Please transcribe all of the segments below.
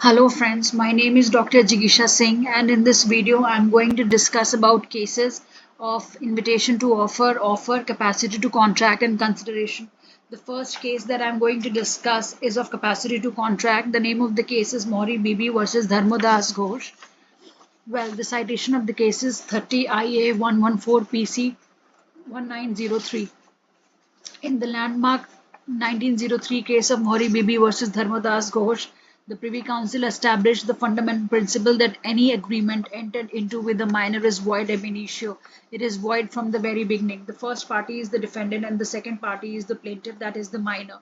Hello friends, my name is Dr. Jigisha Singh and in this video I'm going to discuss about cases of invitation to offer, capacity to contract and consideration. The first case that I'm going to discuss is of capacity to contract. The name of the case is Mohri Bibi versus Dharmodas Ghosh. Well, the citation of the case is 30 IA 114 PC 1903. In the landmark 1903 case of Mohri Bibi versus Dharmodas Ghosh, the Privy Council established the fundamental principle that any agreement entered into with a minor is void ab initio. It is void from the very beginning. The first party is the defendant and the second party is the plaintiff, that is the minor.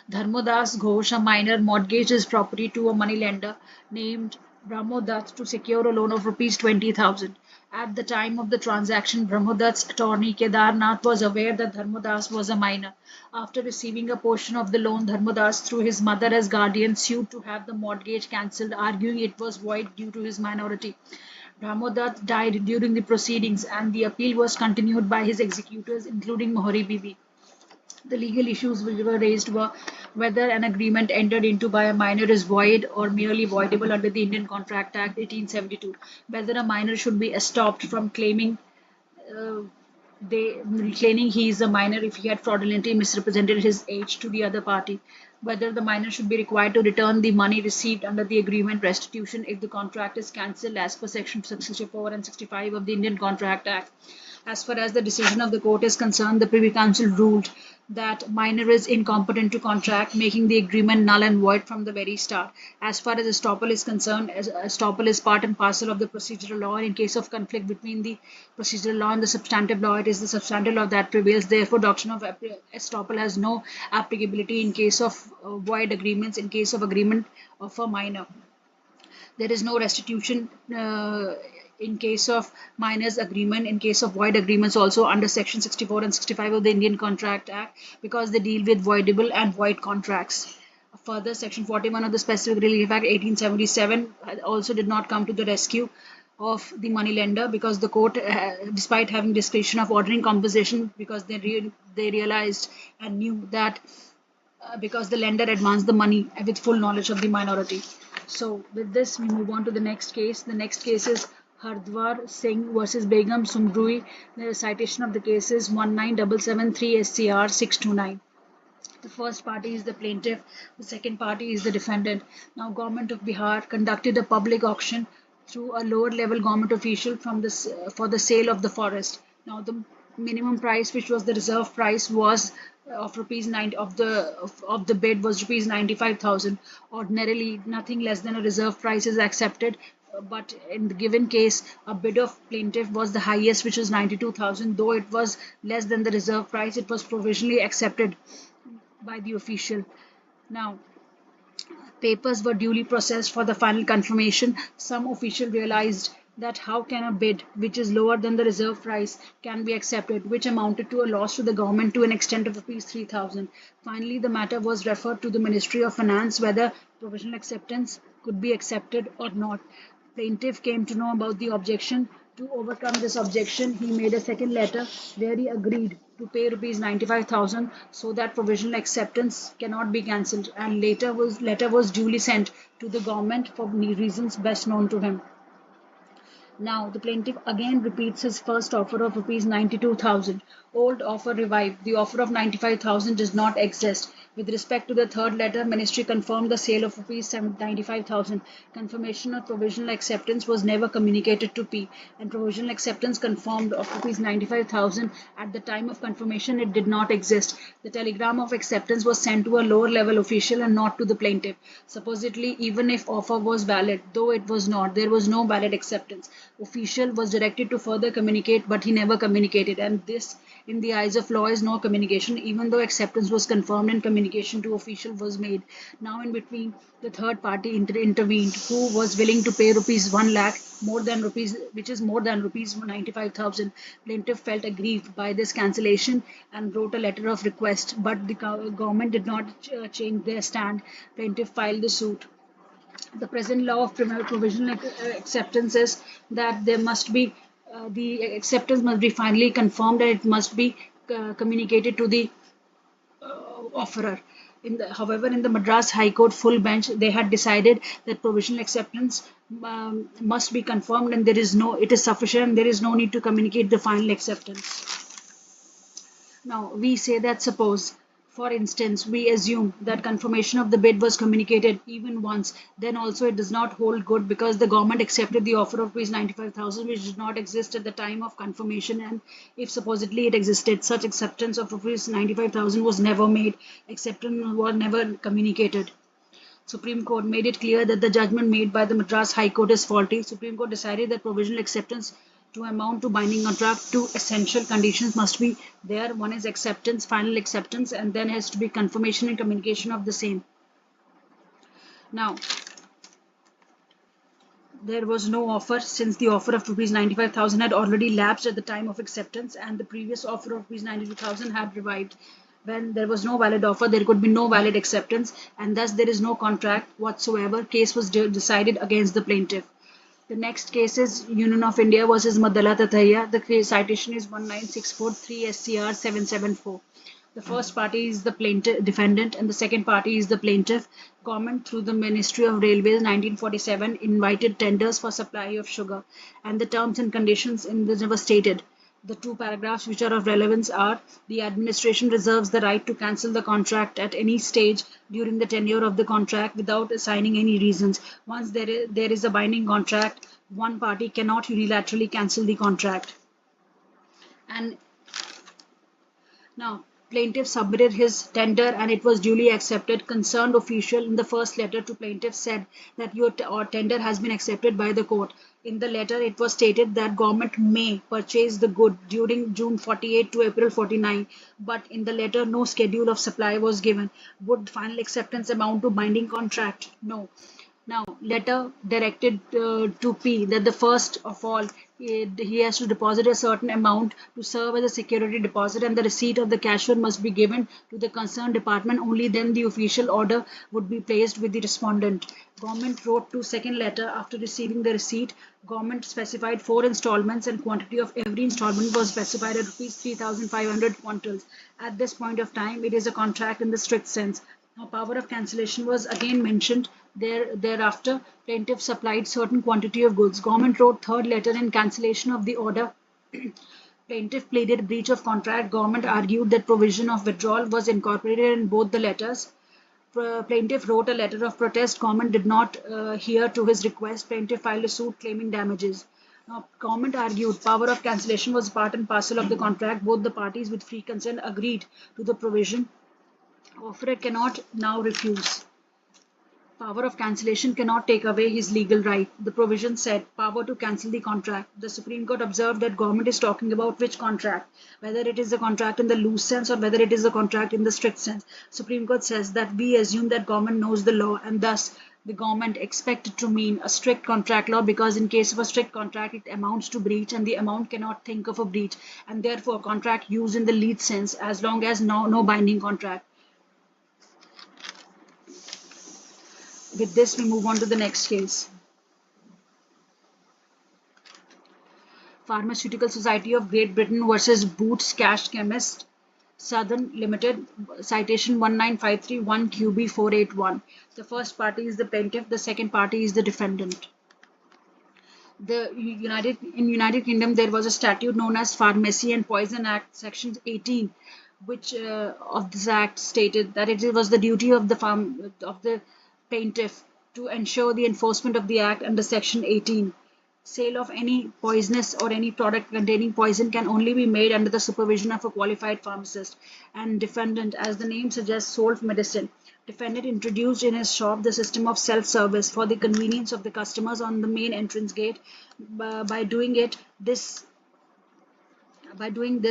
Dharmodas Ghosh, a minor, mortgaged his property to a moneylender named Brahmodatt to secure a loan of rupees 20,000. At the time of the transaction, Brahmodatt's attorney Kedarnath was aware that Dharmodas was a minor. After receiving a portion of the loan, Dharmodas, through his mother as guardian, sued to have the mortgage cancelled, arguing it was void due to his minority. Brahmodatt died during the proceedings, and the appeal was continued by his executors, including Mohri Bibi. The legal issues which were raised were whether an agreement entered into by a minor is void or merely voidable under the Indian Contract Act 1872, whether a minor should be stopped from uh, claiming he is a minor if he had fraudulently misrepresented his age to the other party, whether the minor should be required to return the money received under the agreement restitution if the contract is cancelled as per section 64 and 65 of the Indian Contract Act. As far as the decision of the court is concerned, the Privy Council ruled that minor is incompetent to contract, making the agreement null and void from the very start. As far as estoppel is concerned, estoppel is part and parcel of the procedural law. In case of conflict between the procedural law and the substantive law, it is the substantive law that prevails. Therefore, doctrine of estoppel has no applicability in case of void agreements, in case of agreement of a minor. There is no restitution in case of minors agreement, in case of void agreements also under section 64 and 65 of the Indian Contract Act, because they deal with voidable and void contracts. Further, section 41 of the Specific Relief Act 1877 also did not come to the rescue of the moneylender, because the court, despite having discretion of ordering compensation, because they realized and knew that because the lender advanced the money with full knowledge of the minority. So with this, we move on to the next case. The next case is Hardwar Singh versus Begum Sumrui. The citation of the case is 19773 SCR 629. The first party is the plaintiff, the second party is the defendant. Now, Government of Bihar conducted a public auction through a lower level government official for the sale of the forest. Now, the minimum price, which was the reserve price, was of rupees 9 of the bid was rupees 95,000. Ordinarily, nothing less than a reserve price is accepted, but in the given case, a bid of plaintiff was the highest, which was 92,000. Though it was less than the reserve price, it was provisionally accepted by the official. Now, papers were duly processed for the final confirmation. Some official realized that how can a bid which is lower than the reserve price can be accepted, which amounted to a loss to the government to an extent of rupees 3,000. Finally, the matter was referred to the Ministry of Finance whether provisional acceptance could be accepted or not. Plaintiff came to know about the objection. To overcome this objection, he made a second letter where he agreed to pay rupees 95,000 so that provisional acceptance cannot be cancelled, and letter was duly sent to the government for reasons best known to him. Now, the plaintiff again repeats his first offer of rupees 92,000. Old offer revived. The offer of 95,000 does not exist. With respect to the third letter, Ministry confirmed the sale of rupees 95,000. Confirmation of provisional acceptance was never communicated to P, and provisional acceptance confirmed of rupees 95,000 at the time of confirmation it did not exist. The telegram of acceptance was sent to a lower level official and not to the plaintiff. Supposedly, even if offer was valid, though it was not, there was no valid acceptance. Official was directed to further communicate, but he never communicated, and this in the eyes of law is no communication, even though acceptance was confirmed and communication to official was made. Now, in between, the third party intervened, who was willing to pay rupees 1 lakh, more than rupees, which is more than rupees 95,000. Plaintiff felt aggrieved by this cancellation and wrote a letter of request, but the government did not change their stand. Plaintiff filed the suit. The present law of provisional acceptance is that there must be the acceptance must be finally confirmed and it must be communicated to the offerer. However, in the Madras High Court full bench, they had decided that provisional acceptance must be confirmed, and it is sufficient, and there is no need to communicate the final acceptance. Now, we say that suppose, for instance, we assume that confirmation of the bid was communicated even once, then also it does not hold good because the government accepted the offer of ₹95,000 which did not exist at the time of confirmation, and if supposedly it existed, such acceptance of ₹95,000 was never made, acceptance was never communicated. Supreme Court made it clear that the judgment made by the Madras High Court is faulty. Supreme Court decided that provisional acceptance to amount to binding contract, two essential conditions must be there. One is acceptance, final acceptance, and then has to be confirmation and communication of the same. Now, there was no offer since the offer of ₹95,000 had already lapsed at the time of acceptance, and the previous offer of ₹92,000 had revived. When there was no valid offer, there could be no valid acceptance, and thus there is no contract whatsoever. Case was decided against the plaintiff. The next case is Union of India versus Madala Tataiya. The citation is 19643 SCR 774. The first party is the plaintiff defendant, and the second party is the plaintiff. Government through the Ministry of Railways 1947 invited tenders for supply of sugar, and the terms and conditions in this were stated. The two paragraphs which are of relevance are: the administration reserves the right to cancel the contract at any stage during the tenure of the contract without assigning any reasons. Once there is a binding contract, one party cannot unilaterally cancel the contract. And now, plaintiff submitted his tender and it was duly accepted. Concerned official in the first letter to plaintiff said that your tender has been accepted by the court. In the letter, it was stated that government may purchase the good during June 48 to April 49, but in the letter, no schedule of supply was given. Would final acceptance amount to binding contract? No. Now, letter directed to P that the first of all, he has to deposit a certain amount to serve as a security deposit, and the receipt of the cashier must be given to the concerned department. Only then the official order would be placed with the respondent. Government wrote to second letter after receiving the receipt. Government specified 4 installments, and quantity of every installment was specified at ₹3,500 quintals. At this point of time, it is a contract in the strict sense. Now, power of cancellation was again mentioned. Thereafter, plaintiff supplied certain quantity of goods. Government wrote third letter in cancellation of the order. Plaintiff pleaded breach of contract. Government argued that provision of withdrawal was incorporated in both the letters. Plaintiff wrote a letter of protest. Government did not hear to his request. Plaintiff filed a suit claiming damages. Now, government argued power of cancellation was part and parcel of the contract. Both the parties with free consent agreed to the provision. Offerer cannot now refuse. Power of cancellation cannot take away his legal right. The provision said power to cancel the contract. The Supreme Court observed that government is talking about which contract, whether it is a contract in the loose sense or whether it is a contract in the strict sense. Supreme Court says that we assume that government knows the law, and thus the government expected to mean a strict contract law, because in case of a strict contract it amounts to breach and the amount cannot think of a breach, and therefore contract used in the lead sense as long as no binding contract. With this, we move on to the next case. Pharmaceutical Society of Great Britain versus Boots Cash Chemist Southern Limited, citation 19531 QB 481. The first party is the plaintiff, the second party is the defendant. In United Kingdom, there was a statute known as Pharmacy and Poison Act, section 18, which of this act stated that it was the duty of the plaintiff to ensure the enforcement of the act under section 18. Sale of any poisonous or any product containing poison can only be made under the supervision of a qualified pharmacist. And defendant, as the name suggests, sold medicine. Defendant introduced in his shop the system of self-service for the convenience of the customers on the main entrance gate. By doing this,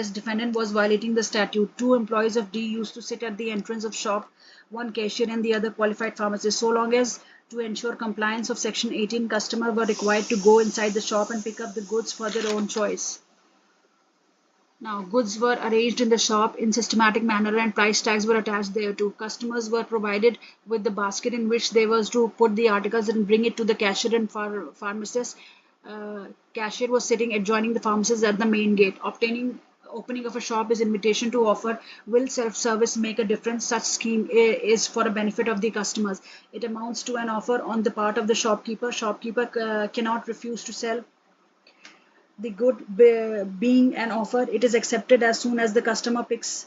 defendant was violating the statute. 2 employees of D used to sit at the entrance of shop, one cashier and the other qualified pharmacist. So long as to ensure compliance of section 18, customers were required to go inside the shop and pick up the goods for their own choice. Now, goods were arranged in the shop in systematic manner and price tags were attached thereto. Customers were provided with the basket in which they were to put the articles and bring it to the cashier and pharmacist. Cashier was sitting adjoining the pharmacist at the main gate. opening of a shop is invitation to offer. Will self-service make a difference? Such scheme is for a benefit of the customers. It amounts to an offer on the part of the shopkeeper. Shopkeeper cannot refuse to sell the good. Being an offer, it is accepted as soon as the customer picks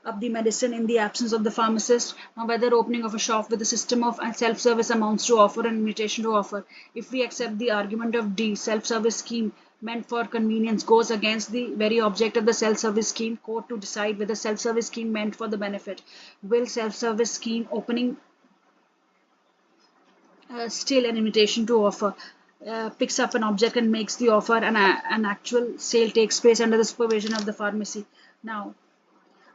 up the medicine in the absence of the pharmacist. Now, whether opening of a shop with a system of self-service amounts to offer and invitation to offer. If we accept the argument of D, self-service scheme meant for convenience goes against the very object of the self-service scheme. Court to decide whether self-service scheme meant for the benefit. Will self-service scheme opening still an invitation to offer? Picks up an object and makes the offer, and an actual sale takes place under the supervision of the pharmacy. Now,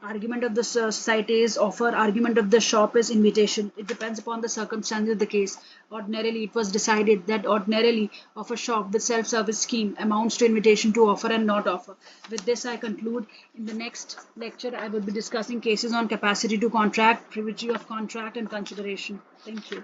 argument of the society is offer, argument of the shop is invitation. It depends upon the circumstances of the case. Ordinarily, it was decided that ordinarily of a shop with self-service scheme amounts to invitation to offer and not offer. With this, I conclude. In the next lecture, I will be discussing cases on capacity to contract, privilege of contract, and consideration. Thank you.